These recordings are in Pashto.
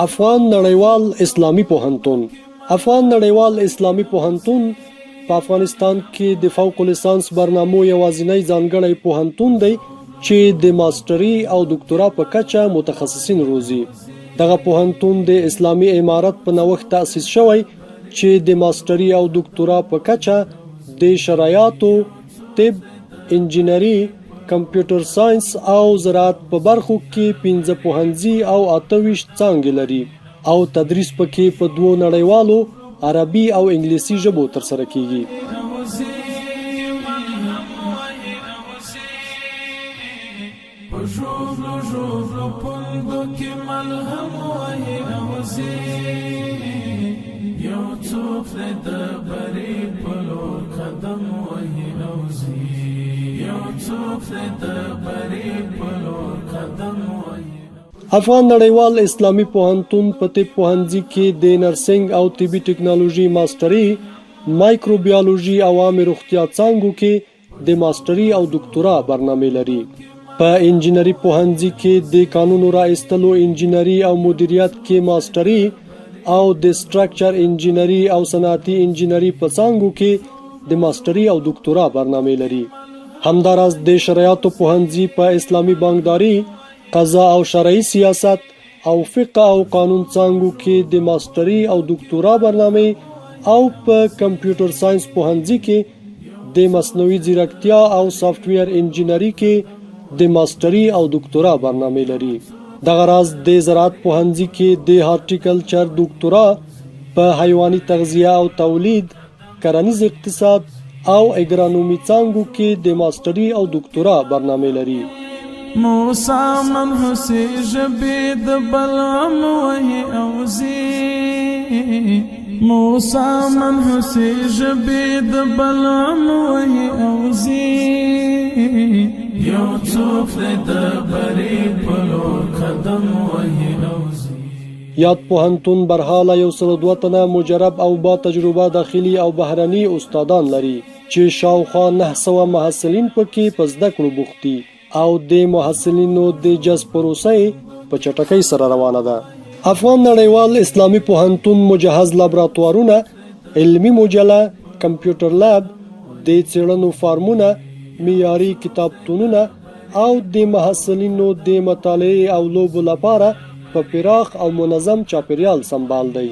افغان نړیوال اسلامي پوهنتون. افغان نړیوال اسلامي پوهنتون په افغانستان کې د فوق لیسانس برنامو یوازینی ځانګړی پوهنتون دی چې د ماستري او دکتورا په کچه متخصصین روزي. دغه پوهنتون د اسلامي امارت په نوښت تأسیس شوی چې د ماستري او دکتورا په کچه د شرایطو، طب، انجینری، کمپیوټر ساينس او زراعت په برخو کې 15 پوهنځي او 28 څانګې لري او تدریس پکې په دوو نړیوالو عربي او انګلیسي ژبو ترسره کیږي. افغان نړیوال اسلامي پوهنتون په طب پوهنځي کې د نرسنګ او طبي ټکنالوژي ماستري، مایکروبیولوژي او عامه روغتیا څانګو کې د ماستري او دکتورا برنامې لري. په انجینری پوهنځي کې د قانونو را ایستلو انجینری او مدیریت کې ماستري او د سټرکچر انجینری او صنعتي انجینری په څانګو کې د ماستري او دکتورا برنامې لري. همداراز د شرایطو پوهنځي په اسلامي بانکداري، قضا او شرعي سیاست او فقه او قانون څانګو کې د ماستري او دکتورا برنامې او په کمپیوټر ساينس پوهنځي کې د مصنوعي ځیرکتیا او سافټویر انجینری کې د ماستري او دکتورا برنامې لري. دغه راز د زراعت پوهنځي کې د هارټیکلچر دکتورا په حیواني تغذیه او تولید، کرنیز اقتصاد او اګرانومي څانګو کې د ماستري او دکتورا برنامې لري. موسی منحوسي ژبې د بلعم وهي اوزي، موسی منحوسي ژبې د بلعم وهي اوزي، یو څوک د بری په لور قدم وهي اوزي. یاد پوهنتون برحاله 102 تنه مجرب او با تجربه داخلي او بهرني استادان لري چې شاوخوا 900 محصلین پکې په زده کړو بوخت دي او د محصلینو د جذب پروسه په چټکۍ سره روانه ده. افغان نړیوال اسلامي پوهنتون مجهز لابراتوارونه، علمي مجله، کمپیوټر لاب، د څېړنو فارمونه، معیاري کتابتونونه او د محصلینو د مطالعې او لوبو لپاره په پراخ او منظم چاپیریال سنبال دی.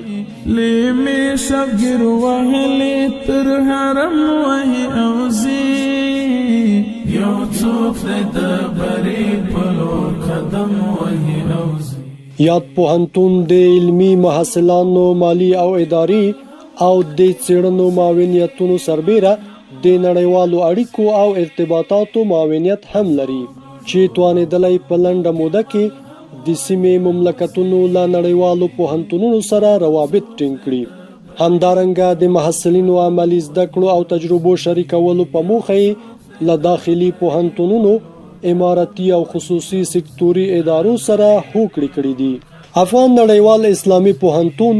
لیمې شبګر وهلې تر حرم وهي اوزي، یو څوک د بری په لور قدم وهي اوزي. یاد پوهنتون د علمي محصلانو مالی او اداري او د څېړنو معاونیتونو سربیره د نړیوالو اړیکو او ارتباطاتو معاونیت هم لري چې توانېدلی په لنډه موده کې د سیمې مملکتونو له نړیوالو پوهنتونونو سره روابط ټینګ کړي. همدارنګه د محصلینو عملي زده کړو او تجربو شریکولو په موخه له داخلي پوهنتونونو، امارتي او خصوصي سکتوري ادارو سره هوکړې کړې دي. افغان نړیوال اسلامي پوهنتون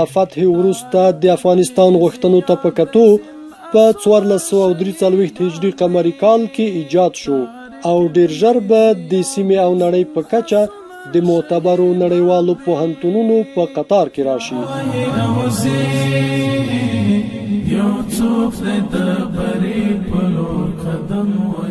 له فتح وروسته د افغانستان غوښتنو ته په کتو په 1443 هجري قمري کال کې ایجاد شو او ډیر ژر به د سیمې او نړۍ په کچه د معتبرو نړیوالو پوهنتونونو په قطار کې راشي. یو څوک د بری په لور قدم وهي.